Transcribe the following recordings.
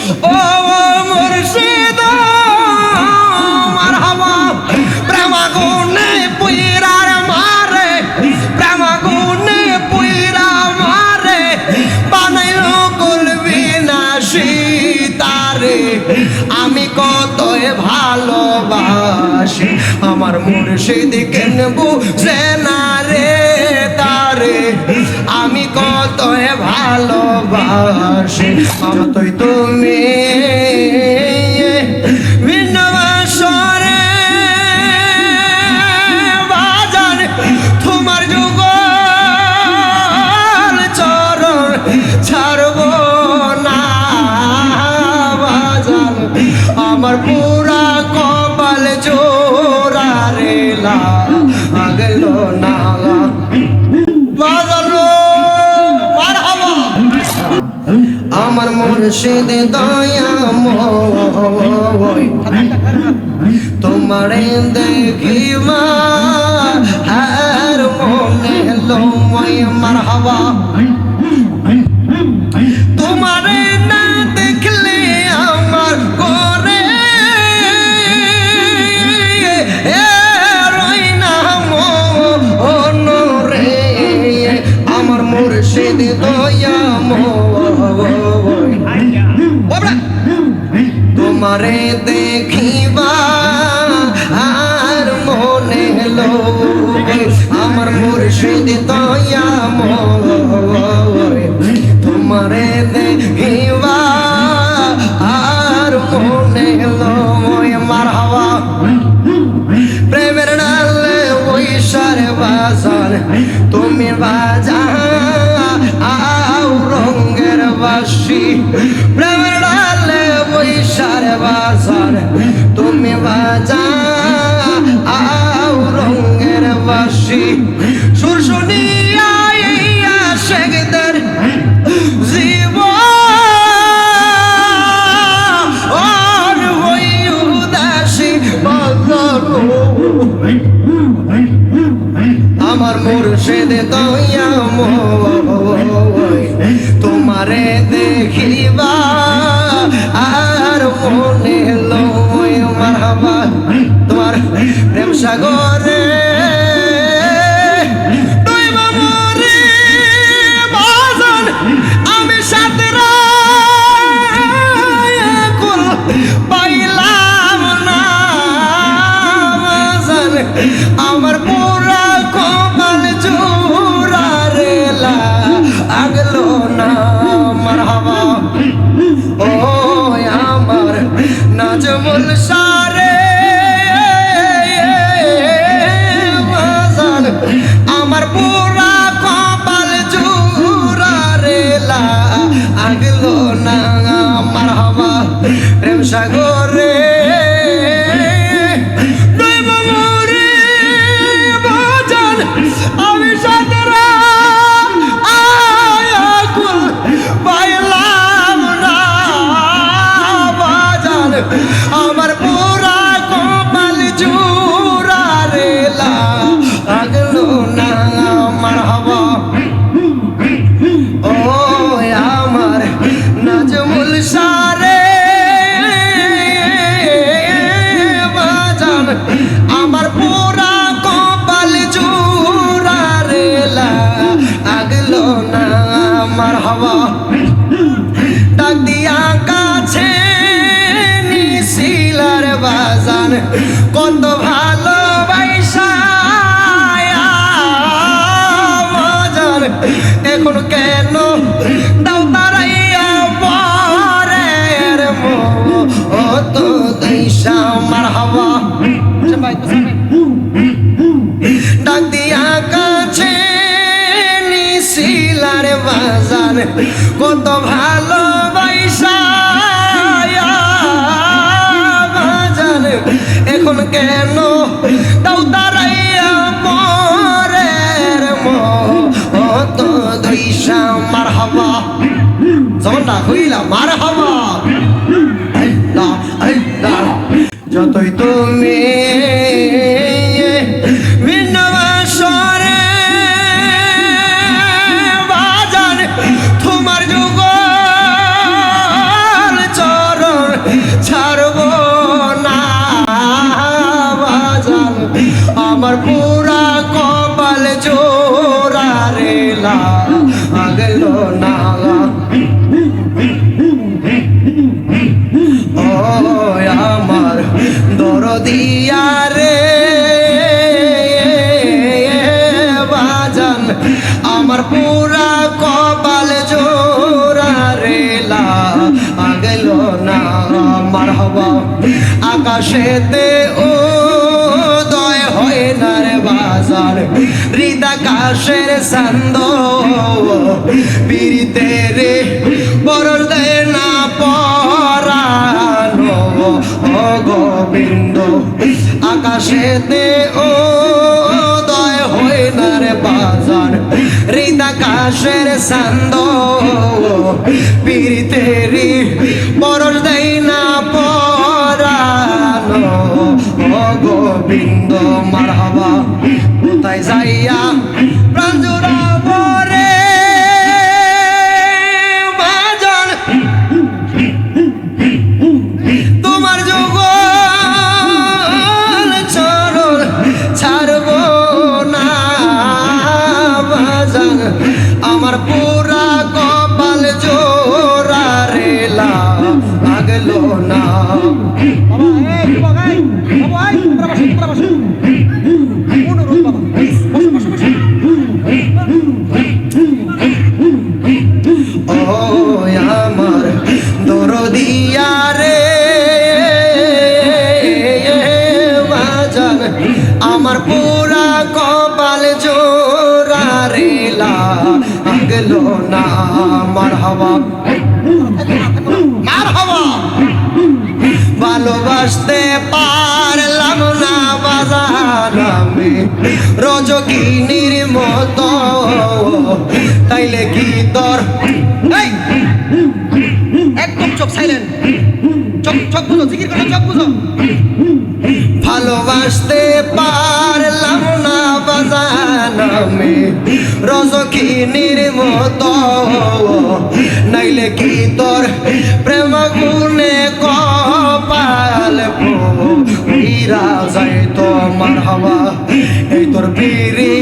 ও মুর্শিদ মারহাবা প্রেম আগুনে পুইরার মারে প্রেম আগুনে পুইরা মারে বানাইলো কলবি না সীতারে আমি কতই ভালোবাসি আমার মুর্শিদ কেন বুঝে না রে তারে আমি কতই ভালোবাসি আমার তুই তুমি বিনবাসরে বাজার তোমার যুগল চরণ ছাড়ব না বাজার আমার পুরা কপাল জোড়া রে লাগল না বাজার আমার মুর্শিদ দয়াময় তোমারে দেখিবা আর মনে লয় মারহাবা তোমারে না দেখলে আমার করে রই না মনরে আমার মুর্শিদ দয়াময় তোমারে দেখিবা আর মনে লয় আমার মুর্শিদ দয়াময় তোমারে দেখিবা আর মনে লয় মারহাবা প্রেমের ডালে ওই সারে বাজার তুমি বাজা আও রঙের বাসি প্রেমের ডালে ওই সারে বাজার তুমি বাজা আও রঙের বাসি সুর শুনিয়া শেখদের জীবন হই উদাসী আমার মুর্শিদ দয়াময় তোমারে দেখিবা আর মনে লয় মারহাবা তোমার প্রেম সাগরে আমি সাতরা পাইলাম না আমার পুরা কপাল জোড়া রে লাগলো না মারহাবা ও আমার নাজমুল সারে আমার পুরা কপাল জোড়া রে লাগলো না মারহাবা প্রেম সাগরে আমি সাতরা আয়াকুল পাইলাম না বাজার আমার পুরা কপাল জোড়া রে লাগলো না মারহাবা ও আমার নাজমুল সারে বাজার আমার পুরা কপাল জোড়া রে লাগলো না মারহাবা ডাক দিয়া কাছে নিশিলার বাজার কত ভালোবাসা বাজার এখন কেন দাও তারাইয়া পরের মত দিশা মারহাবা ডাক দিয়া কাছে নিশিলার বাজার কত ভালোবাসা বাজার এখন কেন দাও তারাইয়া পরের মত দিশা মারহাবা জমনা হইলা মারহাবা যতই তুমি বিনবাসরে বাজার তোমার যুগল আকাশেতে উদয় হয় না রে বাজার হৃদাকাশের ছন্দ পিরিতে রে বরর দেয় না পরানো ও গোবিন্দ আকাশেতে উদয় হয় না রে বাজার হৃদাকাশের ছন্দ পিরিতে রে বরর দেয় না পরানো ও গোবিন্দ মারহাবা কোথায় যাইয়া প্রাণ জুড়াবো রে বাজান তোমার যুগল চরণ ছাড়বো না বাজান আমার পুরা কপাল জোড়া রে লাগলো না আমার দরদিয়া রে বাজান আমার পুরা কপাল জোড়া রে লাগলো না মারহাবা মারহাবা ভালোবাসতে পারলাম না বাজার আমি রজকিনীর মতো তাইলে কি তোর একদম চোখ সাইলেন্ট চোখ বুঝো জিকির করে চোখ বুঝো ভালোবাসতে পারলাম না বাজান আমি রজকিনীর মতো নাইলে কি তোর প্রেম গুণে কপাল পীরা যায় তো মারহাবা এই তোর পীরি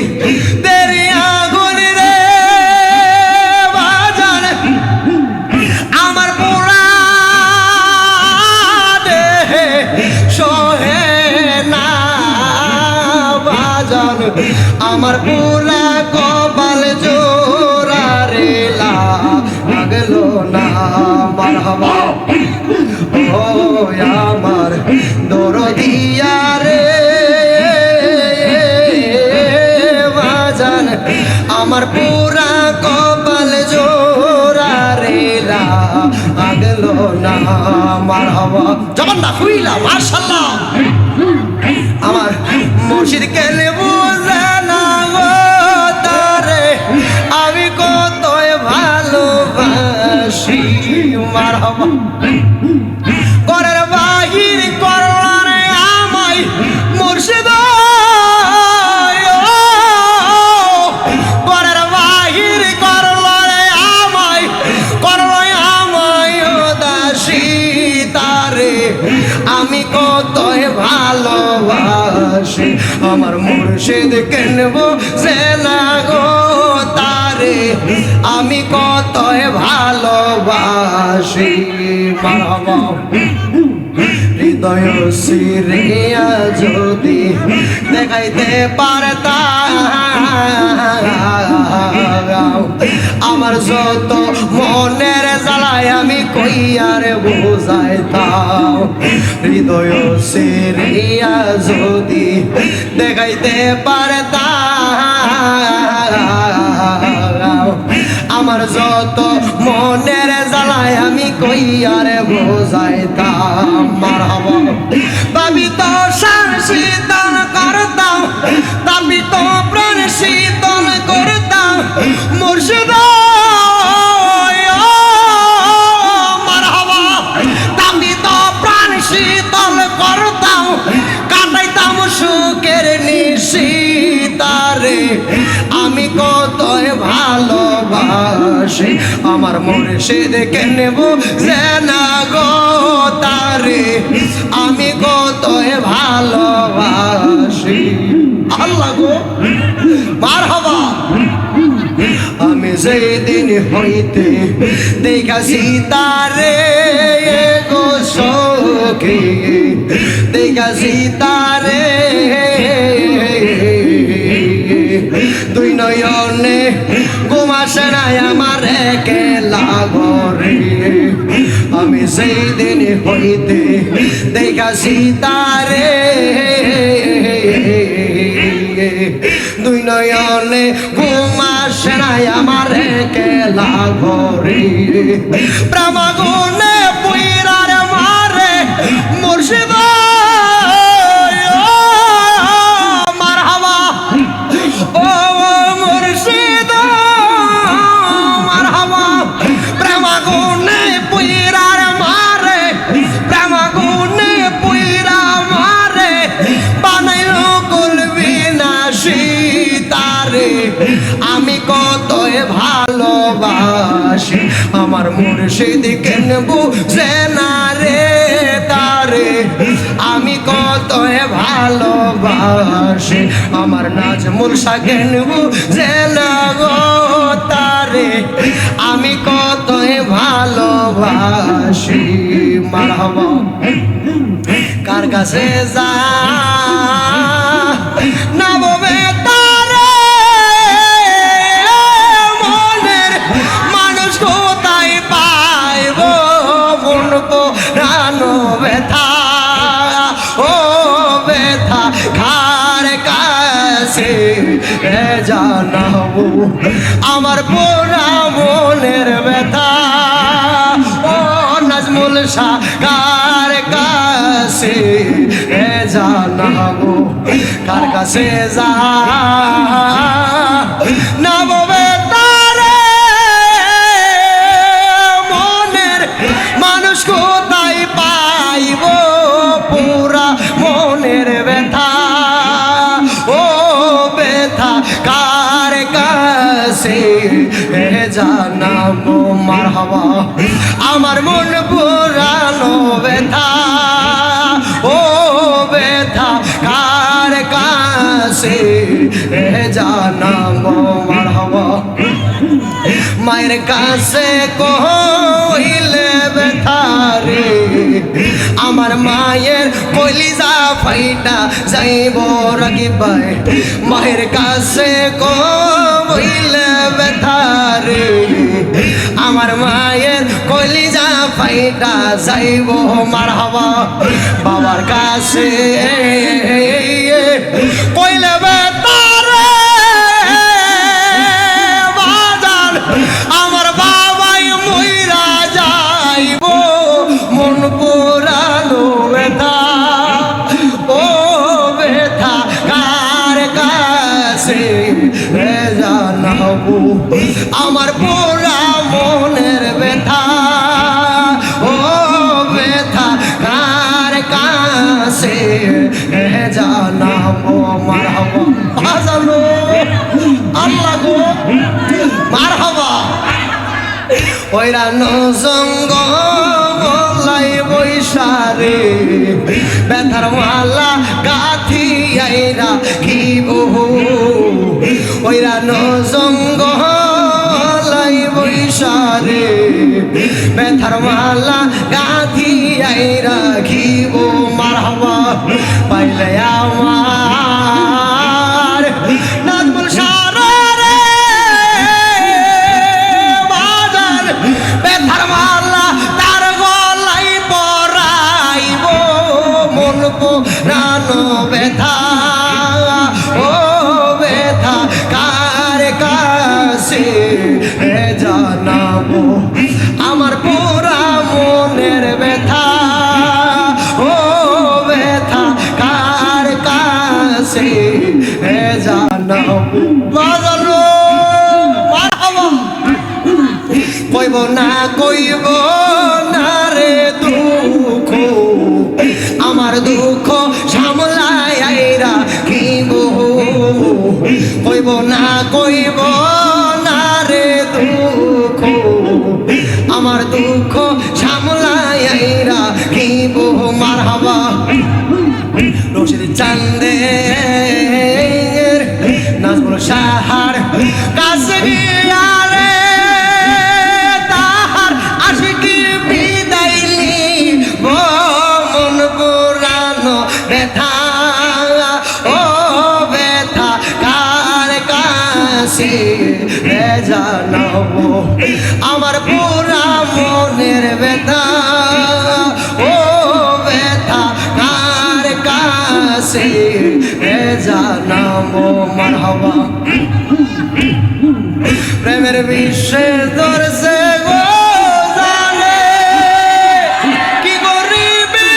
দেরি আগুন রে বাজান আমার পোড়া দেহে সহে না বাজান আমার পোড়া কপাল জোড়া রে লাগলো না মারহাবা ও আমার দরদিয়া রে বাজান আমার পুরা কপাল জোড়া রে লাগলো না মারহাবা জবান না খুইলা মাশাআল্লাহ আমার মুর্শিদ কেলে বুঝে না গো তারে আমি কতই ভালোবাসি মারহাবা করের বাহির করলারে আমায় মুর্শিদ করের বাহির করলারে আমায় করলয় আমায় দাসী তারে আমি কতই ভালোবাসি আমার মুর্শিদ কেনবো সে না গো তারে আমি কতই ভালোবাসি মারহাবা হৃদয় সিরিয়া যদি দেখাইতে পারতাম আমার যত মনের জ্বালায় আমি কইয়ার বুঝাইতাম হৃদয় সিরিয়া যদি দেখাইতে পারতাম আমার যত মনের জ্বালায় আমি কইয়ার বোঝাইতাম মারহাবা পাবি তো শান শীতল করতাম পাবি তো প্রাণ শীতল করতাম মুর্শিদ মারহাবা পাবি তো প্রাণ শীতল করতাম কাটাইতাম সুখের নিশি তারে আমি কতই ভালোবাসি আমার মুর্শিদ কেনব না গো তারে আমি কতই ভালোবাসি আল্লাহ গো মারহাবা আমি যেদিন হইতে দেখাছি তারে গো সখী দেখাছি তারে দুই নয়নে ঘুম আসে নাই আমার একলা ঘরে আমি সেই দিন হইতে দেখাছি তারে দুই নয়নে ঘুম আসে না আমার কেলা ঘরে প্রেমাগুনে পুইরার মারে মুর্শিদ মারহাবা ও মুর্শিদ মারহাবা প্রেমাগুনে পুইরার মারে প্রেমাগুনে পুইরা মারে বানাইলো কলবি না সীতারে আমি কত ভালোবাসি আমার মুর্শিদ কেন বুঝে না রে তারে আমি কত ভালোবাসি আমার নাজমুল শাহ কেন বুঝে না গো তারে আমি কত ভালোবাসি মারহাবা কার কাছে যা নববে তারে মনের মানুষ কোথায় পাইব মন পুরানো ব্যথা ও ব্যথা কার কাছে জানাবো আমার পুরা মনের ব্যথা ও নাজমুল শাহ কার কাছে জানাবো কার কাছে যা নববে তারে মনের মানুষ কোথায় পাইব পুরা মনের ব্যথা ও ব্যথা কার কাছে জানাবো মারহাবা আমার মন পুরানো ব্যথা ও ব্যথা কার কাছে জানাবো মারহাবা মায়ের কাছে কইলে ব্যথা রে আমার মায়ের কলিজা ফাইটা যাইব রাগি ভাই মায়ের কাছে কইলে ব্যথা রে আমার মায়ের কলিজা ফাইটা যাইব মারহাবা বাবার কাছে কইলে ব্যথা রে বাজান আমার বাবাই মইরা যাইব মন পুরানো ব্যথা ও ব্যথা কার কাছে জানাবো আমার পুরা মনের ব্যথা ও ব্যথা কার কাছে জানাবো মারহাবা বাজানো আল্লাহ গো মারহাবা ওইরা নজঙ্গ লাই বৈশারে ব্যথার মালা গাথি আইরা কি বহু ওইরা নজঙ্গ লাই বৈশারে ব্যথার মালা গাথি আইরা খিব মারহাবা পাইলে আমার নাজমুল শাহ ব্যথার মালা তার গলাই পরাইব মন পুরানো ব্যথা ও ব্যথা কার কাছে জানাবো আমার পুরা মনের ব্যথা ও ব্যথা কার কাছে জানাবো বাজানো মারহাবা কইব না কইব না রে দুঃখ আমার দুঃখ সামলায় আইরা কিব কইব না কইব না রে দুঃখ আমার দুঃখ সামলায় আইরা কিব মারহাবা রশিদ চান্দের নাজমুল শাহর কাছে গিয়া রে তাহার আশিক মারহাবা প্রেমের বিশ্বে ধরছে গো জানে কি করিবে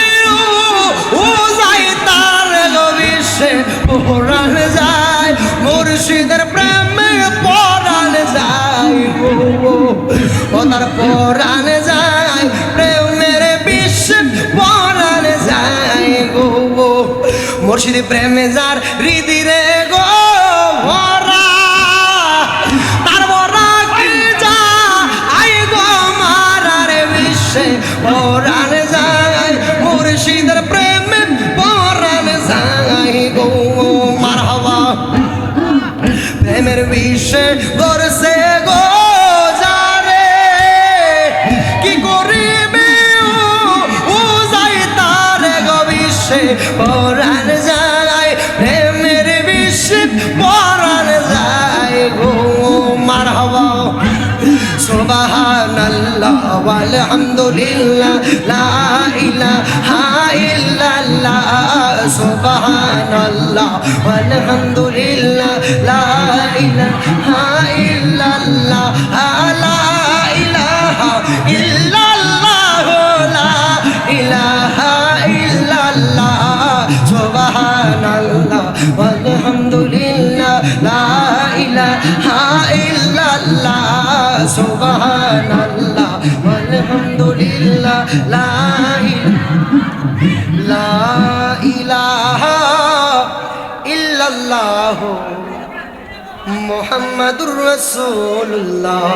ও যাই তার গো বিশ্বে পরাণ যায় মুর্শিদের প্রেমে পরাণ যায় ও তার পরাণ যায় প্রেমের বিশ্বে পরাণ যায় গো মুর্শিদ প্রেমে যার হৃদিরে গো ভরা তার ভরা কি যা আই গো মারার বিশ্বে পরাণ যায় মুর্শিদের প্রেমে পরাণ যায় গো মারহাবা প্রেমের বিশ্বে ধরছে গো যারে কি করিবে ও যাই তার গো বিশ্বে পরাণ যায় প্রেমের বিশ্বে পরাণ যায় গো মারহাবা সুবহানাল্লাহ ওয়ালহামদুলিল্লাহ লা ইলাহা ইল্লাল্লাহ সুবহানাল্লাহ ওয়ালহামদুলিল্লাহ লা ইলাহা ইল্লাল্লাহ লা ইলাহা ইল্লাল্লাহ লা ইলাহা ইল্লাল্লাহ সুবহানাল্লাহ ওয়ালহামদুলিল্লাহ লা ইলাহা ইল্লাল্লাহ সুবহানাল্লাহ ওয়ালহামদুলিল্লাহ লা ইলাহা ইল্লাল্লাহ মুহাম্মাদুর রাসূলুল্লাহ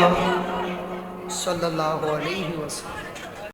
সাল্লাল্লাহু আলাইহি ওয়াসাল্লাম।